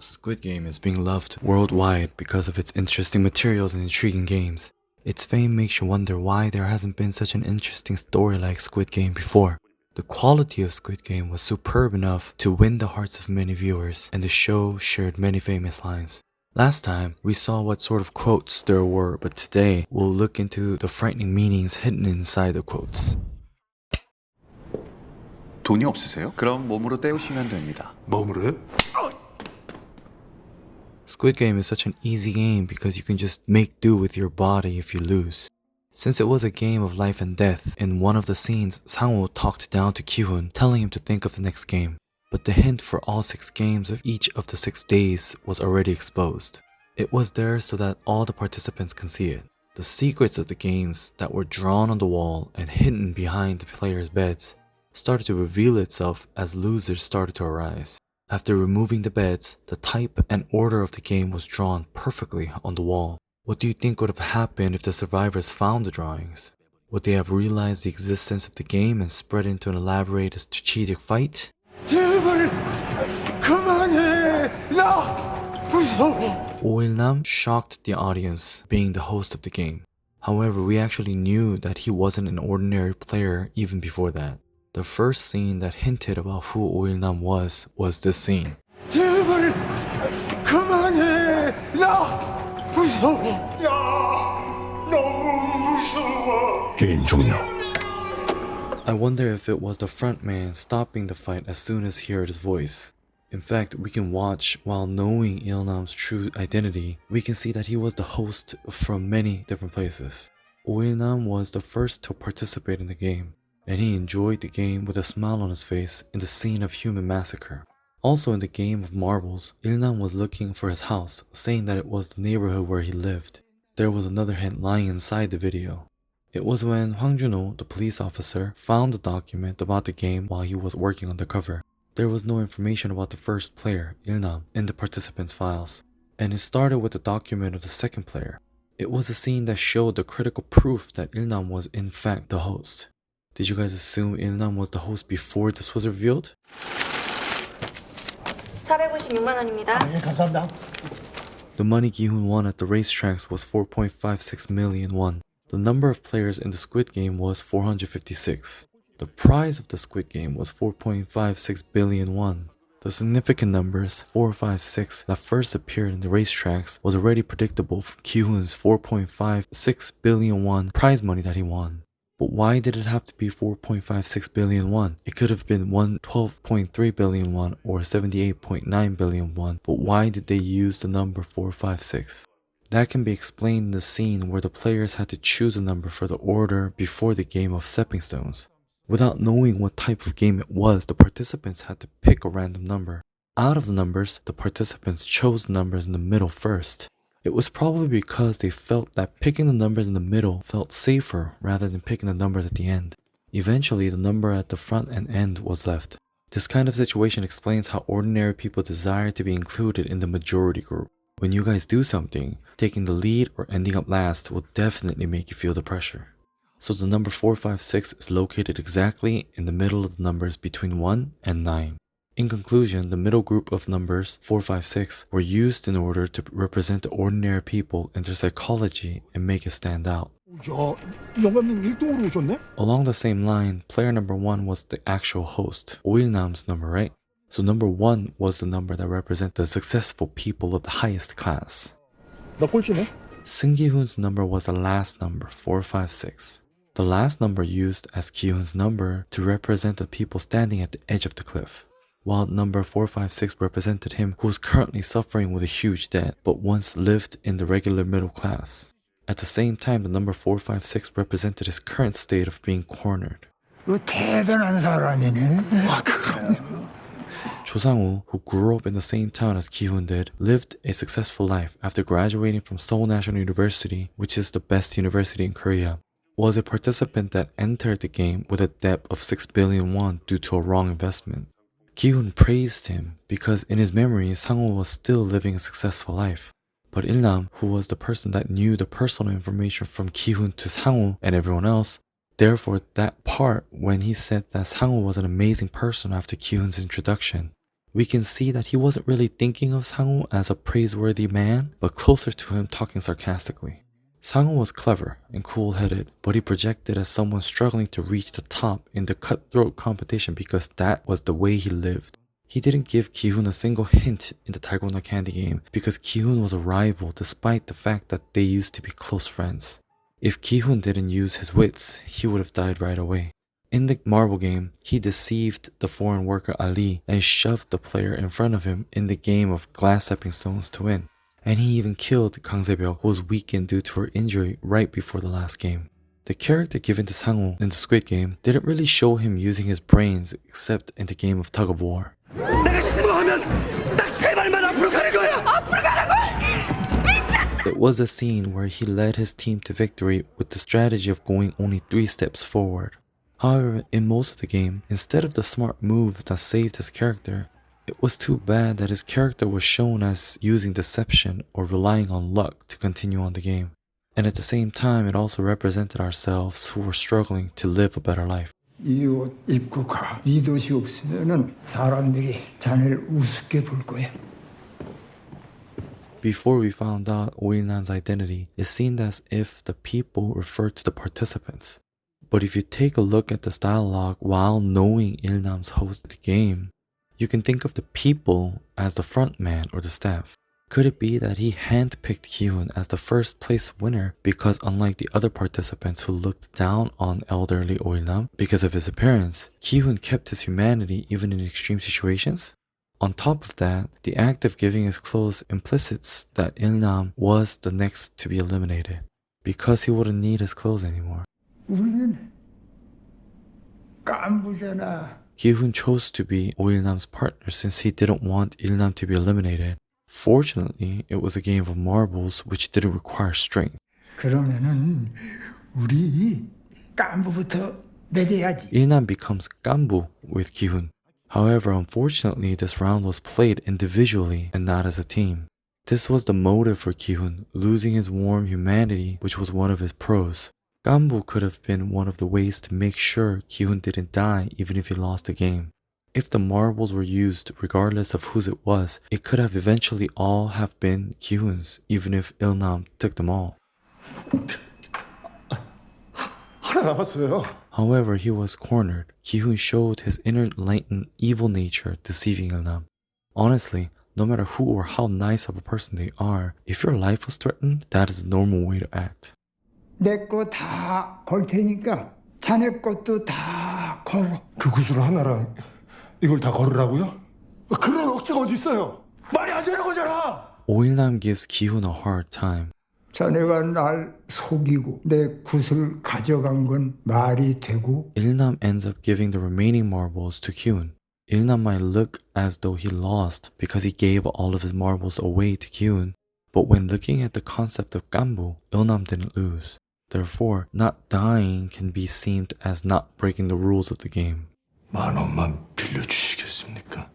Squid Game is being loved worldwide because of its interesting materials and intriguing games. Its fame makes you wonder why there hasn't been such an interesting story like Squid Game before. The quality of Squid Game was superb enough to win the hearts of many viewers, and the show shared many famous lines. Last time, we saw what sort of quotes there were, but today, we'll look into the frightening meanings hidden inside the quotes. 돈이 없으세요? 그럼 몸으로 때우시면 됩니다. 몸으로요? Squid Game is such an easy game because you can just make do with your body if you lose. Since it was a game of life and death, in one of the scenes, Sang-woo talked down to Ki-hoon, telling him to think of the next game. But the hint for all 6 games of each of the 6 days was already exposed. It was there so that all the participants can see it. The secrets of the games that were drawn on the wall and hidden behind the players' beds started to reveal itself as losers started to arise. After removing the beds, the type and order of the game was drawn perfectly on the wall. What do you think would have happened if the survivors found the drawings? Would they have realized the existence of the game and spread into an elaborate strategic fight? 제발 그만해. 나 무서워. Oh-il-nam shocked the audience being the host of the game. However, we actually knew that he wasn't an ordinary player even before that. The first scene that hinted about who Oh-il-nam was this scene. 제발 그만해. 나 무서워. 야 너무 무서워. 개인 종료. I wonder if it was the front man stopping the fight as soon as he heard his voice. In fact, we can watch while knowing Il-nam's true identity, we can see that he was the host from many different places. Oh-il-nam was the first to participate in the game, and he enjoyed the game with a smile on his face in the scene of human massacre. Also in the game of marbles, Il-nam was looking for his house, saying that it was the neighborhood where he lived. There was another hint lying inside the video. It was when Hwang Jun-ho, the police officer, found the document about the game while he was working undercover. There was no information about the first player, Il-nam, in the participants' files, and it started with the document of the second player. It was a scene that showed the critical proof that Il-nam was in fact the host. Did you guys assume Il-nam was the host before this was revealed? 456만 원입니다. 예, 감사합니다. The money Gi-hoon won at the racetracks was 4.56 million won. The number of players in the Squid Game was 456. The prize of the Squid Game was 4.56 billion won. The significant numbers 456 that first appeared in the racetracks was already predictable from Ki-hoon's 4.56 billion won prize money that he won. But why did it have to be 4.56 billion won? It could have been 112.3 billion won or 78.9 billion won, but why did they use the number 456? That can be explained in the scene where the players had to choose a number for the order before the game of stepping stones. Without knowing what type of game it was, the participants had to pick a random number. Out of the numbers, the participants chose the numbers in the middle first. It was probably because they felt that picking the numbers in the middle felt safer rather than picking the numbers at the end. Eventually, the number at the front and end was left. This kind of situation explains how ordinary people desire to be included in the majority group. When you guys do something, taking the lead or ending up last will definitely make you feel the pressure. So the number 456 is located exactly in the middle of the numbers between 1 and 9. In conclusion, the middle group of numbers 456 were used in order to represent the ordinary people and their psychology and make it stand out. 야, 영감님 1등으로 오셨네? Along the same line, player number 1 was the actual host, Oh-il-nam's number, right? So number 1 was the number that represented the successful people of the highest class. 나 꼴찌네? Seung Gi-hoon's number was the last number, 456. The last number used as Ki-hoon's number to represent the people standing at the edge of the cliff, while number 456 represented him who was currently suffering with a huge debt but once lived in the regular middle class. At the same time, the number 456 represented his current state of being cornered. 대단한 사람이네. 와, Cho Sang-woo, who grew up in the same town as Ki-hoon did, lived a successful life after graduating from Seoul National University, which is the best university in Korea. Was a participant that entered the game with a debt of 6 billion won due to a wrong investment. Ki-hoon praised him because in his memory, Sang-woo was still living a successful life. But Il-nam, who was the person that knew the personal information from Ki-hoon to Sang-woo and everyone else, therefore that part when he said that Sang-woo was an amazing person after Ki-hoon's introduction, We can see that he wasn't really thinking of Sang-woo as a praiseworthy man, but closer to him talking sarcastically. Sang-woo was clever and cool-headed, but he projected as someone struggling to reach the top in the cutthroat competition because that was the way he lived. He didn't give Ki-hoon a single hint in the Dalgona Candy game because Ki-hoon was a rival despite the fact that they used to be close friends. If Ki-hoon didn't use his wits, he would have died right away. In the marble game, he deceived the foreign worker Ali and shoved the player in front of him in the game of glass stepping stones to win. And he even killed Kang Se-byuk, who was weakened due to her injury right before the last game. The character given to Sang-woo in the Squid Game didn't really show him using his brains except in the game of tug of war. It was a scene where he led his team to victory with the strategy of going only 3 steps forward. However, in most of the game, instead of the smart moves that saved his character, it was too bad that his character was shown as using deception or relying on luck to continue on the game. And at the same time, it also represented ourselves who were struggling to live a better life. 이 옷 입고 가. 이 돛이 없으면은 사람들이 자네를 우습게 볼 거야. Before we found out Oilnam's identity, it seemed as if the people referred to the participants. But if you take a look at this dialogue while knowing Ilnam's host of the game, you can think of the people as the front man or the staff. Could it be that he handpicked Ki-hoon as the first place winner because unlike the other participants who looked down on elderly Oilnam because of his appearance, Ki-hoon kept his humanity even in extreme situations? On top of that, the act of giving his clothes implicits that Ilnam was the next to be eliminated because he wouldn't need his clothes anymore. 우리는 깐부잖아. Ki-hoon chose to be Oilnam's partner since he didn't want Ilnam to be eliminated. Fortunately, it was a game of marbles which didn't require strength. 그러면은 우리 깐부부터 맺어야지. Ilnam becomes Gambu with Ki-hoon. However, unfortunately, this round was played individually and not as a team. This was the motive for Ki-hoon, losing his warm humanity, which was one of his pros. Gambu could have been one of the ways to make sure Ki-hoon didn't die even if he lost the game. If the marbles were used regardless of whose it was, it could have eventually all have been Ki-hoon's, even if Ilnam took them all. 하나 남았어요. However, he was cornered. Ki-hoon showed his inner enlightened evil nature, deceiving Ilnam. Honestly, no matter who or how nice of a person they are, if your life was threatened, that is a normal way to act. 내 거 다 걸 테니까 자네 것도 다 걸어. 그 구슬 하나랑 이걸 다 걸으라고요? 그런 억지가 어디 있어요? 말이 안 되는 거잖아. Oilnam gives Ki-hoon a hard time. 자네가 날 속이고 내 구슬 가져간 건 말이 되고. Ilnam ends up giving the remaining marbles to Ki-hoon. Ilnam might look as though he lost because he gave all of his marbles away to Ki-hoon, but when looking at the concept of Gambu, Ilnam didn't lose. Therefore, not dying can be seen as not breaking the rules of the game. 10,000만 빌려주시겠습니까?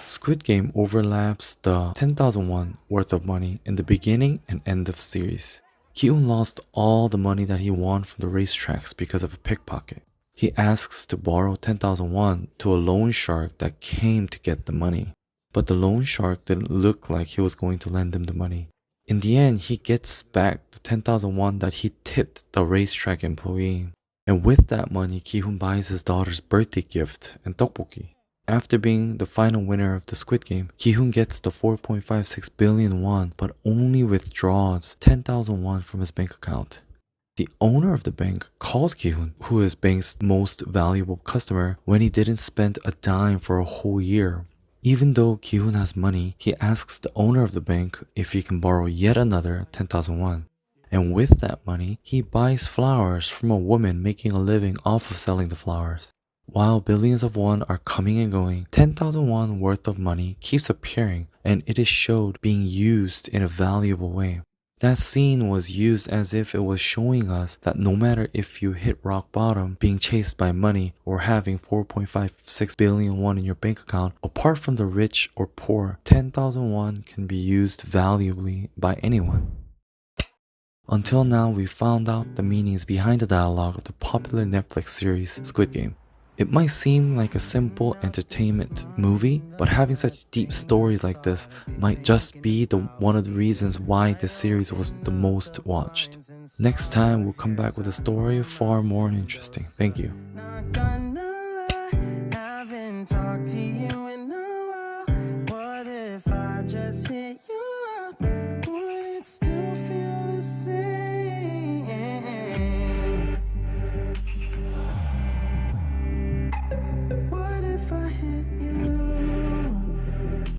Squid Game overlaps the 10,000 won worth of money in the beginning and end of series. Ki-hoon lost all the money that he won from the racetracks because of a pickpocket. He asks to borrow 10,000 won to a loan shark that came to get the money. But the loan shark didn't look like he was going to lend him the money. In the end, he gets back the 10,000 won that he tipped the racetrack employee. And with that money, Ki-hoon buys his daughter's birthday gift and tteokbokki. After being the final winner of the Squid Game, Ki-hoon gets the 4.56 billion won but only withdraws 10,000 won from his bank account. The owner of the bank calls Ki-hoon, who is bank's most valuable customer, when he didn't spend a dime for a whole year. Even though Ki-hoon has money, he asks the owner of the bank if he can borrow yet another 10,000 won. And with that money, he buys flowers from a woman making a living off of selling the flowers. While billions of won are coming and going, 10,000 won worth of money keeps appearing and it is showed being used in a valuable way. That scene was used as if it was showing us that no matter if you hit rock bottom, being chased by money, or having 4.56 billion won in your bank account, apart from the rich or poor, 10,000 won can be used valuably by anyone. Until now, we found out the meanings behind the dialogue of the popular Netflix series Squid Game. It might seem like a simple entertainment movie, but having such deep stories like this might just be one of the reasons why this series was the most watched. Next time, we'll come back with a story far more interesting. Thank you. Not gonna lie, haven't talked to you in a while. What if I just hit